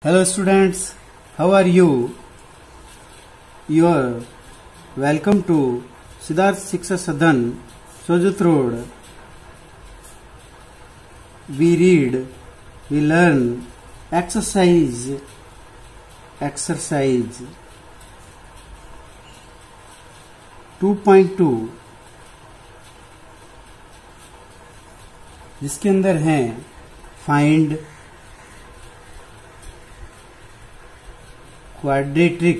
Hello students, how are you? You are welcome to Siddharth Shiksha Sadan, Sojut Road. We read, we learn, exercise 2.2 जिसके अंदर है find quadratic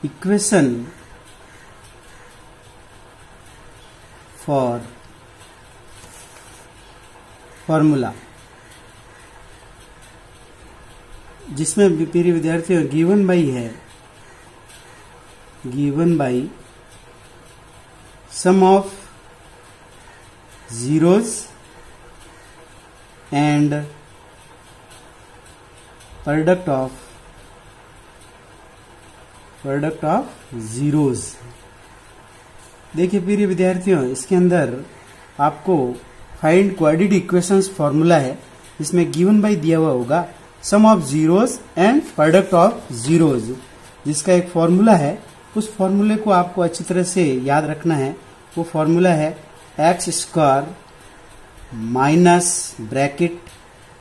equation for formula, जिसमें प्रिय विद्यार्थियों given by sum of zeros and product of zeros। देखिए प्रिय विद्यार्थियों, इसके अंदर आपको फाइंड क्वाड्रेटिक इक्वेशंस फॉर्मूला है, इसमें गिवन बाई दिया हुआ होगा sum of zeros and product of zeros, जिसका एक फॉर्मूला है। उस फॉर्मूले को आपको अच्छी तरह से याद रखना है। वो फॉर्मूला है x square minus bracket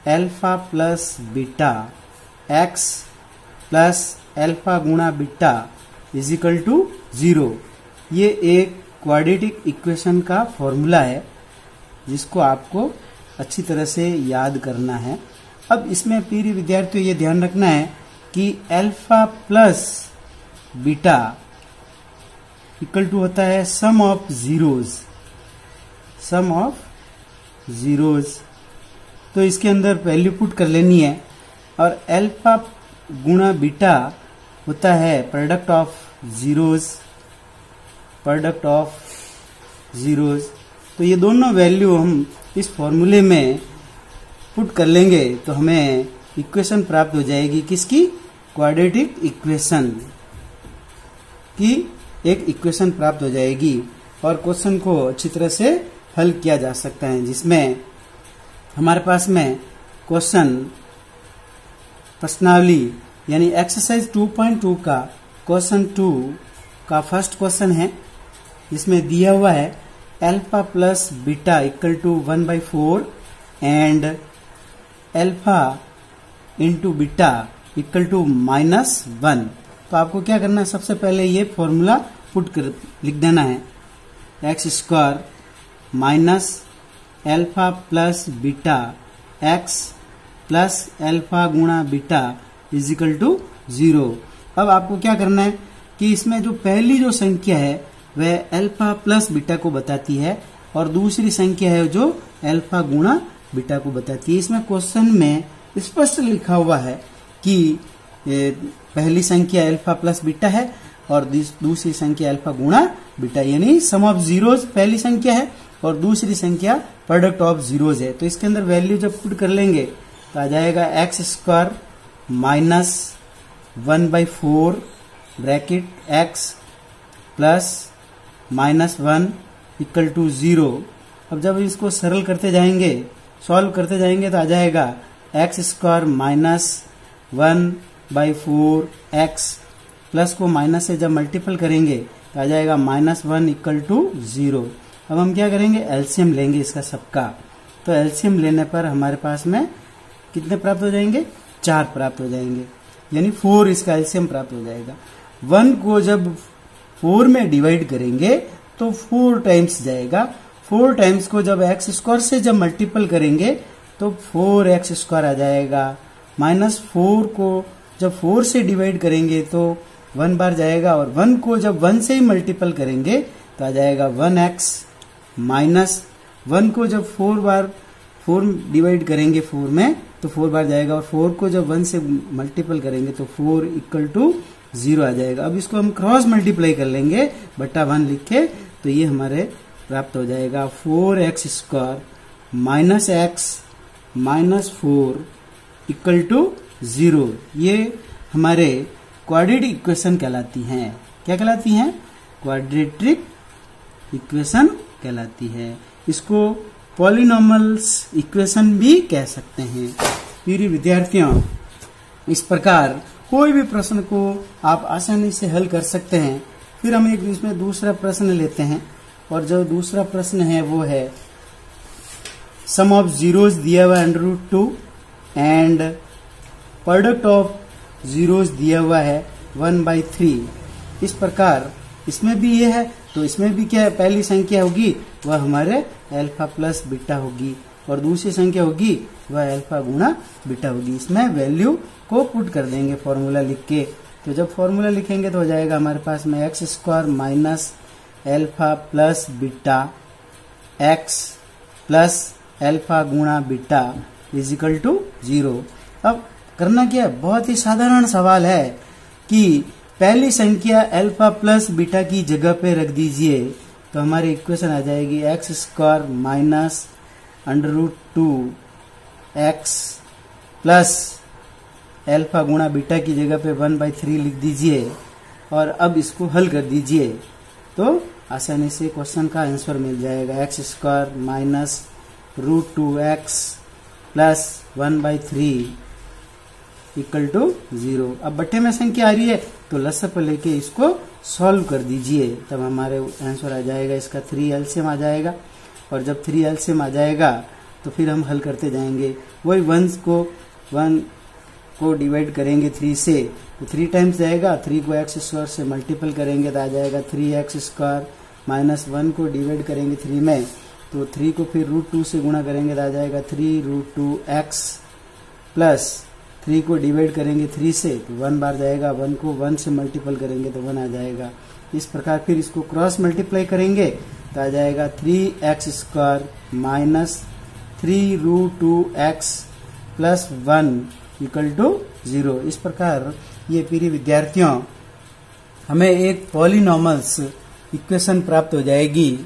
alpha plus beta x plus alpha गुणा बीटा इज इक्वल टू 0। ये एक क्वाड्रेटिक इक्वेशन का फॉर्मूला है जिसको आपको अच्छी तरह से याद करना है। अब इसमें प्रिय विद्यार्थियों ये ध्यान रखना है कि alpha plus beta equal to होता है सम ऑफ जीरोस। तो इसके अंदर वैल्यू पुट कर लेनी है, और अल्फा गुणा बीटा होता है प्रोडक्ट ऑफ जीरोस। तो ये दोनों वैल्यू हम इस फॉर्मूले में पुट कर लेंगे तो हमें इक्वेशन प्राप्त हो जाएगी। किसकी? क्वाड्रेटिक इक्वेशन की एक इक्वेशन प्राप्त हो जाएगी, और क्वेश्चन को अच्छी तरह से हल किया जा सकता है, जिसमें हमारे पास में प्रश्नावली यानी एक्सरसाइज 2.2 का क्वेश्चन 2 का फर्स्ट क्वेश्चन है। इसमें दिया हुआ है alpha plus beta equal to 1/4 and alpha into beta equal to -1। तो आपको क्या करना है, सबसे पहले ये फॉर्मूला पुट कर लिख देना है। X square minus alpha plus beta x plus alpha गुणा बीटा इज इक्वल टू 0। अब आपको क्या करना है कि इसमें जो पहली जो संख्या है वह अल्फा प्लस बीटा को बताती है, और दूसरी संख्या है जो अल्फा गुणा बीटा को बताती है। इसमें क्वेश्चन में स्पष्ट लिखा हुआ है कि पहली संख्या अल्फा प्लस बीटा है और दूसरी संख्या अल्फा गुणा बीटा, यानी सम ऑफ जीरोस पहली संख्या है और दूसरी संख्या प्रोडक्ट ऑफ जीरोस है। तो इसके अंदर वैल्यू जब पुट कर लेंगे तो आ जाएगा x square minus 1/4 bracket x plus -1 equal to 0। अब जब इसको सरल करते जाएंगे, सॉल्व करते जाएंगे तो आ जाएगा x square minus 1/4 x plus को माइनस से जब मल्टीपल करेंगे तो आ जाएगा -1 इक्वल टू 0। अब हम क्या करेंगे, एलसीएम लेंगे इसका सबका। तो एलसीएम लेने पर हमारे पास में कितने प्राप्त हो जाएंगे, 4 प्राप्त हो जाएंगे, यानी 4 इसका एलसीएम प्राप्त हो जाएगा। 1 को जब 4 में डिवाइड करेंगे तो 4 टाइम्स जाएगा। 4 टाइम्स को जब एक्स स्क्वायर से जब मल्टीपल करेंगे तो 4x स्क्वायर आ जाएगा। -4 को जब 4 से डिवाइड करेंगे तो 1 बार जाएगा, और 1 को जब 1 से ही मल्टीपल करेंगे तो आ जाएगा 1x। -1 को जब 4 डिवाइड करेंगे 4 में तो 4 बार जाएगा, और 4 को जब 1 से मल्टीपल करेंगे तो 4 इक्वल टू 0 आ जाएगा। अब इसको हम क्रॉस मल्टीप्लाई कर लेंगे बटा 1 लिख के, तो ये हमारे प्राप्त हो जाएगा 4x square minus x minus 4 equal to 0। ये हमारे क्वाड्रेटिक इक्वेशन कहलाती हैं। क्या कहलाती हैं? क्वाड्रेटिक इक्वेशन कहलाती है। इसको पॉलिनॉमियल्स इक्वेशन भी कह सकते हैं। प्रिय विद्यार्थियों, इस प्रकार कोई भी प्रश्न को आप आसानी से हल कर सकते हैं। फिर हम एक इसमें दूसरा प्रश्न लेते हैं, और जो दूसरा प्रश्न है वो है सम ऑफ जीरोज दिया हुआ √2 एंड प्रोडक्ट ऑफ जीरोज दिया हुआ है 1/3। इस प्रकार इसमें भी ये है, तो इसमें भी क्या है, पहली संख्या होगी वह हमारे अल्फा प्लस बीटा होगी, और दूसरी संख्या होगी वह अल्फा गुणा बीटा होगी। इसमें वैल्यू को पुट कर देंगे फॉर्मूला लिख के। तो जब फॉर्मूला लिखेंगे तो हो जाएगा हमारे पास में x² minus alpha plus beta x plus alpha गुणा बीटा इजिकल टू 0। अब करना क्या है, बहुत ही साधारण सवाल है कि पहली संख्या अल्फा प्लस बीटा की जगह पे रख दीजिए, तो हमारी इक्वेशन आ जाएगी x² minus √2 x plus alpha गुणा बीटा की जगह पे 1/3 लिख दीजिए, और अब इसको हल कर दीजिए तो आसानी से क्वेश्चन का आंसर मिल जाएगा। x² minus √2x plus 1/3 equal to 0। अब बट्टे में संख्या आ रही है तो लसप लेके इसको सॉल्व कर दीजिए, तब हमारे आंसर आ जाएगा इसका 3 एलसीएम आ जाएगा, और जब 3 एलसीएम आ जाएगा तो फिर हम हल करते जाएंगे। वही 1 को डिवाइड करेंगे 3 से, तो 3 टाइम्स जाएगा, 3 को x² से मल्टीपल करेंगे तो आ जाएगा 3x² माइनस 1 को डिवाइड करेंगे 3 में, तो 3 को फिर √2 से गुणा करेंगे तो आ जाएगा 3√2x प्लस 3 को डिवाइड करेंगे 3 से तो 1 बार जाएगा, 1 को 1 से मल्टीपल करेंगे तो 1 आ जाएगा। इस प्रकार फिर इसको क्रॉस मल्टीप्लाई करेंगे तो आ जाएगा 3x² minus 3√2x plus 1 equal to 0। इस प्रकार ये प्रिय विद्यार्थियों हमें एक पॉलिनॉमियल्स इक्वेशन प्राप्त हो जाएगी,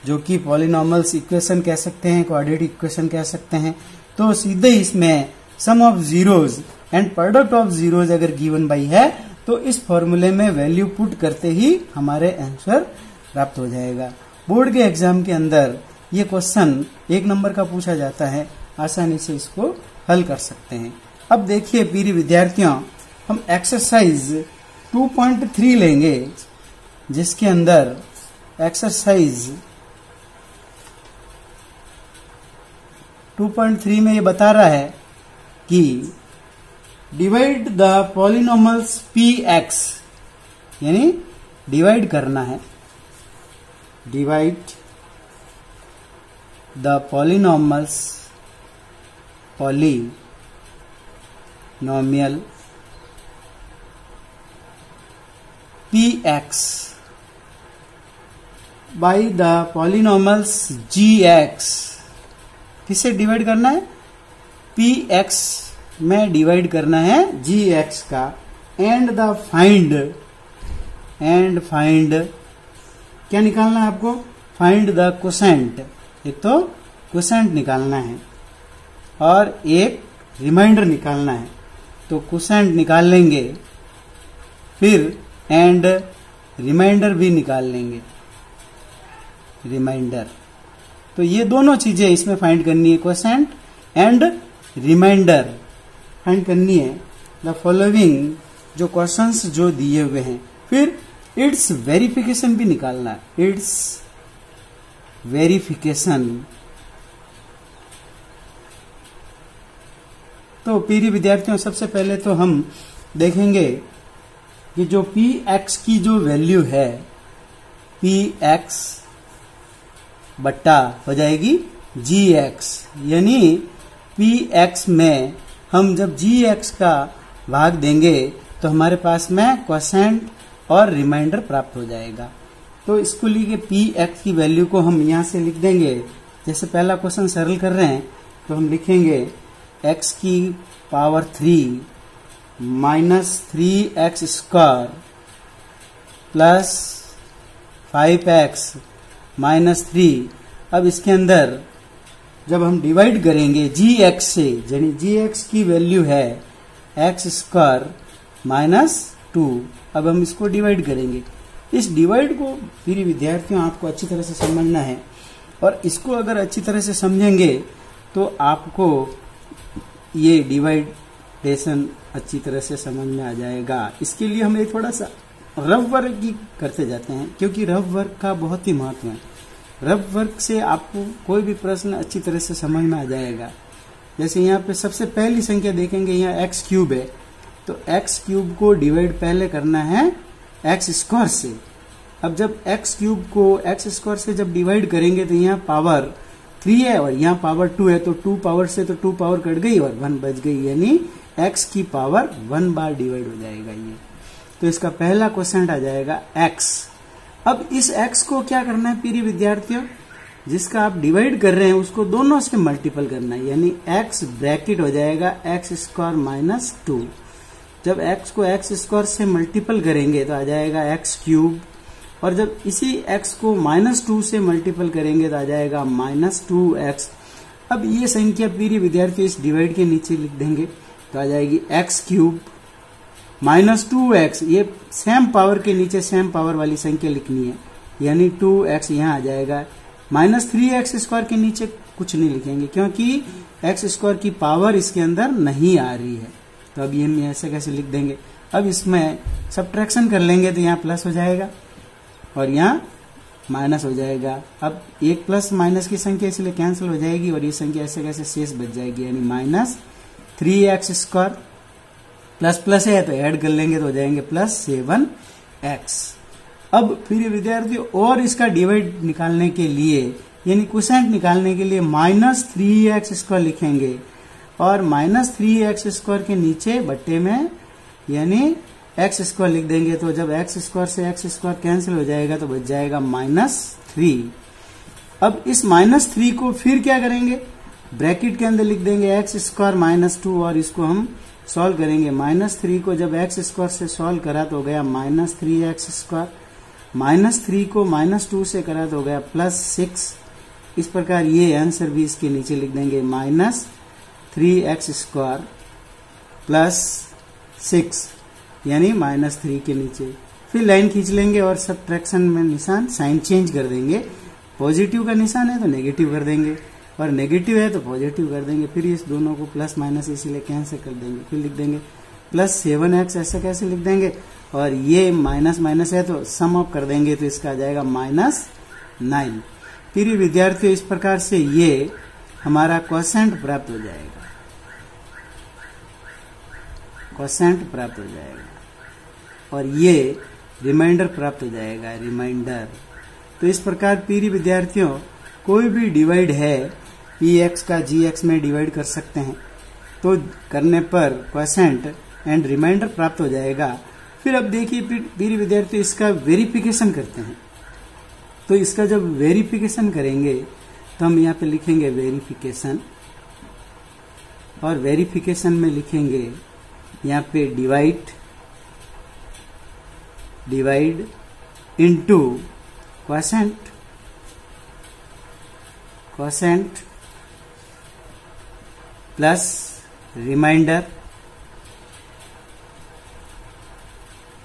जो कि पॉलिनॉमियल्स इक्वेशन कह सकते हैं, क्वाड्रेटिक इक्वेशन कह सकते हैं। तो सीधे इसमें sum of zeros and product of zeros अगर गिवन बाई है तो इस फॉर्मूले में वैल्यू पुट करते ही हमारे आंसर प्राप्त हो जाएगा। बोर्ड के एग्जाम के अंदर ये क्वेश्चन 1 नंबर का पूछा जाता है, आसानी से इसको हल कर सकते हैं। अब देखिए प्रिय विद्यार्थियों, हम एक्सरसाइज 2.3 लेंगे, जिसके अंदर एक्सरसाइज 2.3 में ये बता रहा है कि डिवाइड द पॉलिनॉमियल्स px, यानी डिवाइड करना है, divide the polynomials polynomial px by the polynomials gx। किससे डिवाइड करना है, px में डिवाइड करना है gx का, एंड फाइंड क्या निकालना है आपको, फाइंड द क्वोशेंट। एक तो क्वोशेंट निकालना है और एक रिमाइंडर निकालना है, तो क्वोशेंट निकाल लेंगे, फिर एंड रिमाइंडर भी निकाल लेंगे, रिमाइंडर। तो ये दोनों चीजें इसमें फाइंड करनी है, क्वोशेंट एंड रिमाइंडर फाइंड करनी है। द फॉलोइंग जो क्वेश्चंस जो दिए हुए हैं, फिर इट्स वेरिफिकेशन भी निकालना है, इट्स वेरिफिकेशन। तो प्रिय विद्यार्थियों सबसे पहले तो हम देखेंगे कि जो px की जो वैल्यू है, px बट्टा हो जाएगी gx, यानी px में हम जब gx का भाग देंगे तो हमारे पास में क्वोशेंट और रिमाइंडर प्राप्त हो जाएगा। तो इसको लिए px की वैल्यू को हम यहां से लिख देंगे। जैसे पहला क्वेश्चन सरल कर रहे हैं तो हम लिखेंगे x की power 3 minus 3x² plus 5x minus 3। अब इसके अंदर जब हम डिवाइड करेंगे gx से, यानी gx की वैल्यू है x² माइनस 2। अब हम इसको डिवाइड करेंगे। इस डिवाइड को प्रिय विद्यार्थियों आपको अच्छी तरह से समझना है और इसको अगर अच्छी तरह से समझेंगे तो आपको ये डिवाइडेशन अच्छी तरह से समझ में आ जाएगा। इसके लिए हम थोड़ा सा रफ वर्क ही करते जाते हैं, क्योंकि रफ वर्क का बहुत ही महत्व है। रफ वर्क से आपको कोई भी प्रश्न अच्छी तरह से समझ में आ जाएगा। जैसे यहाँ पे सबसे पहली संख्या देखेंगे, यहाँ एक्स क्यूब है, तो एक्स क्यूब को डिवाइड पहले करना है एक्स स्क्वायर से। अब जब एक्स क्यूब को एक्स स्क्वायर से जब डिवाइड करेंगे तो यहाँ पावर 3 है और यहाँ पावर 2 है, तो 2 पावर से तो 2 पावर कट गई और 1 बच गई, यानी x की पावर 1 बार डिवाइड हो जाएगा ये। तो इसका पहला क्वेश्चन आ जाएगा x। अब इस x को क्या करना है प्रिय विद्यार्थियों, जिसका आप डिवाइड कर रहे हैं उसको दोनों से मल्टीपल करना है, यानी x ब्रैकेट हो जाएगा एक्स स्क्वायर माइनस 2। जब x को एक्स स्क्वायर से मल्टीपल करेंगे तो आ जाएगा एक्स क्यूब, और जब इसी x को -2 से मल्टीपल करेंगे तो आ जाएगा -2x। अब ये संख्या प्रिय विद्यार्थी इस डिवाइड के नीचे लिख देंगे तो आ जाएगी एक्स क्यूब -2x। ये सेम पावर के नीचे सेम पावर वाली संख्या लिखनी है, यानी 2x यहाँ आ जाएगा। -3x स्क्वायर के नीचे कुछ नहीं लिखेंगे, क्योंकि x स्क्वायर की पावर इसके अंदर नहीं आ रही है। तो अब ये हम ऐसे कैसे लिख देंगे। अब इसमें सब्ट्रैक्शन कर लेंगे तो यहाँ प्लस हो जाएगा और यहाँ माइनस हो जाएगा। अब एक प्लस माइनस की संख्या इसलिए कैंसिल हो जाएगी और ये संख्या ऐसे कैसे शेष बच जाएगी, यानी -3x स्क्वायर प्लस प्लस है तो ऐड कर लेंगे तो हो जाएंगे +7x। अब फिर विद्यार्थियों और इसका डिवाइड निकालने के लिए, यानी क्वोशेंट निकालने के लिए -3x स्क्वायर लिखेंगे और -3x स्क्वायर के नीचे बट्टे में यानी एक्स स्क्वायर लिख देंगे। तो जब एक्स स्क्वायर से एक्स स्क्वायर कैंसिल हो जाएगा तो बच जाएगा -3। अब इस -3 को फिर क्या करेंगे, ब्रैकेट के अंदर लिख देंगे एक्स स्क्वायर -2 और इसको हम सॉल्व करेंगे। -3 को जब एक्स स्क्वायर से सॉल्व करा तो हो गया -3x स्क्वायर, -3 को -2 से करा तो हो गया +6। इस प्रकार ये आंसर भी इसके नीचे लिख देंगे -3x स्क्वायर +6, यानी -3 के नीचे। फिर लाइन खींच लेंगे और सब्ट्रैक्शन में निशान साइन चेंज कर देंगे। पॉजिटिव का निशान है तो नेगेटिव कर देंगे और नेगेटिव है तो पॉजिटिव कर देंगे। फिर इस दोनों को प्लस माइनस इसीलिए कैंसिल कर देंगे। फिर लिख देंगे +7x, ऐसे कैसे लिख देंगे, और ये माइनस माइनस है तो सम अप कर देंगे तो इसका आ जाएगा -9। फिर विद्यार्थियों इस प्रकार से ये हमारा क्वोशेंट प्राप्त हो जाएगा, क्वोशेंट प्राप्त हो जाएगा और ये रिमाइंडर प्राप्त हो जाएगा, रिमाइंडर। तो इस प्रकार प्रिय विद्यार्थियों कोई भी डिवाइड है px का gx में डिवाइड कर सकते हैं, तो करने पर क्वोशेंट एंड रिमाइंडर प्राप्त हो जाएगा। फिर अब देखिए प्रिय विद्यार्थियों इसका वेरिफिकेशन करते हैं। तो इसका जब वेरिफिकेशन करेंगे तो हम यहाँ पे लिखेंगे वेरिफिकेशन, और वेरिफिकेशन में लिखेंगे यहाँ पे divide into quotient plus remainder,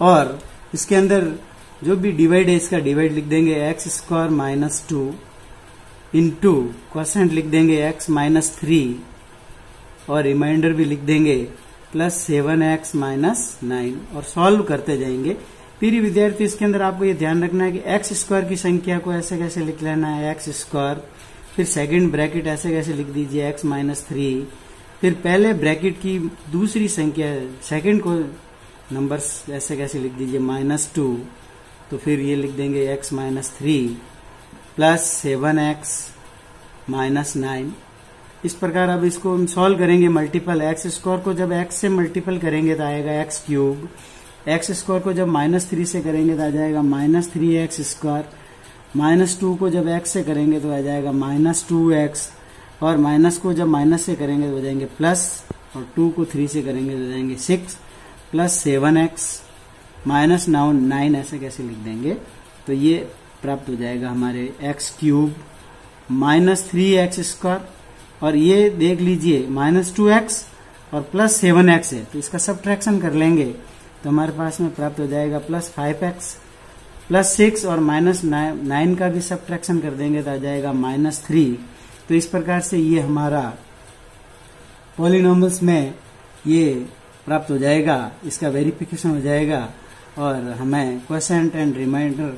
और इसके अंदर जो भी डिवाइड है इसका डिवाइड लिख देंगे एक्स स्क्वायर -2 इंटू क्वोशेंट लिख देंगे x -3 और रिमाइंडर भी लिख देंगे +7x -9 और सॉल्व करते जाएंगे। फिर विद्यार्थी इसके अंदर आपको ये ध्यान रखना है कि एक्स स्क्वायर की संख्या को ऐसे कैसे लिख लेना है, एक्स स्क्वायर, फिर सेकंड ब्रैकेट ऐसे कैसे लिख दीजिए x -3, फिर पहले ब्रैकेट की दूसरी संख्या सेकंड को नंबर्स ऐसे कैसे लिख दीजिए -2, तो फिर ये लिख देंगे x -3 +7x -9। इस प्रकार अब इसको हम सॉल्व करेंगे मल्टीपल। एक्स स्क्वायर को जब x से मल्टीपल करेंगे तो आएगा एक्स क्यूब, एक्स स्क्वायर को जब -3 से करेंगे तो आ जाएगा -3x स्क्वायर, -2 को जब x से करेंगे तो आ जाएगा -2x, और माइनस को जब माइनस से करेंगे तो हो जाएंगे प्लस, और 2 को 3 से करेंगे तो हो जाएंगे 6 +7x -9 ऐसे कैसे लिख देंगे। तो ये प्राप्त हो जाएगा हमारे एक्स क्यूब -3x स्क्वायर, और ये देख लीजिए -2x और +7x है तो इसका सब्ट्रैक्शन कर लेंगे तो हमारे पास में प्राप्त हो जाएगा +5x, +6 और -9 का भी सब्ट्रैक्शन कर देंगे तो आ जाएगा -3। तो इस प्रकार से ये हमारा पॉलिनॉमियल्स में ये प्राप्त हो जाएगा, इसका वेरिफिकेशन हो जाएगा और हमें क्वोशिएंट एंड रिमाइंडर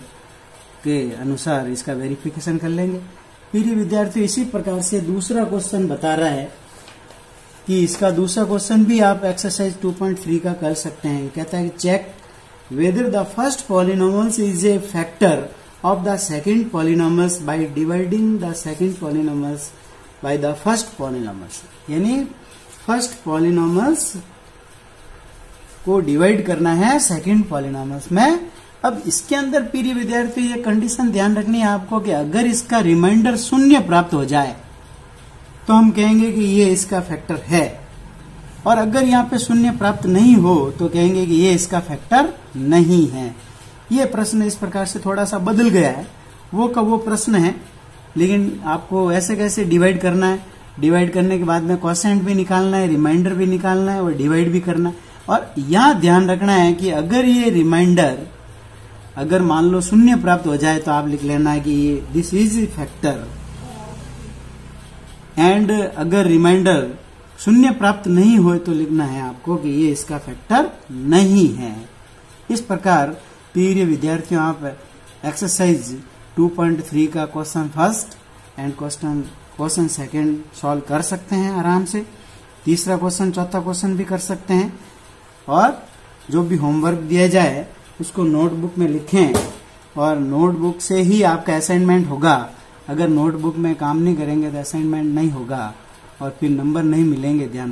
के अनुसार इसका वेरिफिकेशन कर लेंगे। फिर ये विद्यार्थी इसी प्रकार से दूसरा क्वेश्चन बता रहा है कि इसका दूसरा क्वेश्चन भी आप एक्सरसाइज 2.3 का कर सकते हैं। कहता है कि check whether the first polynomials is a factor of the second polynomials by dividing the second polynomials by the first polynomials, यानी फर्स्ट पॉलिनॉमियल्स को डिवाइड करना है सेकंड पॉलिनॉमियल्स में। अब इसके अंदर प्रिय विद्यार्थी ये कंडीशन ध्यान रखनी है आपको कि अगर इसका रिमाइंडर 0 प्राप्त हो जाए तो हम कहेंगे कि ये इसका फैक्टर है, और अगर यहाँ पे 0 प्राप्त नहीं हो तो कहेंगे कि ये इसका फैक्टर नहीं है। ये प्रश्न इस प्रकार से थोड़ा सा बदल गया है, वो का वो प्रश्न है, लेकिन आपको ऐसे कैसे डिवाइड करना है, डिवाइड करने के बाद में क्वोशिएंट भी निकालना है, रिमाइंडर भी निकालना है और डिवाइड भी करना है। और यहाँ ध्यान रखना है कि अगर ये रिमाइंडर अगर मान लो 0 प्राप्त हो जाए तो आप लिख लेना है कि ये दिस इज फैक्टर, एंड अगर रिमाइंडर 0 प्राप्त नहीं हो तो लिखना है आपको कि ये इसका फैक्टर नहीं है। इस प्रकार प्रिय विद्यार्थियों आप एक्सरसाइज 2.3 का question first and question second solve कर सकते हैं आराम से। तीसरा क्वेश्चन, चौथा क्वेश्चन भी कर सकते हैं, और जो भी होमवर्क दिया जाए उसको नोटबुक में लिखें, और नोटबुक से ही आपका असाइनमेंट होगा। अगर नोटबुक में काम नहीं करेंगे तो असाइनमेंट नहीं होगा और फिर नंबर नहीं मिलेंगे, ध्यान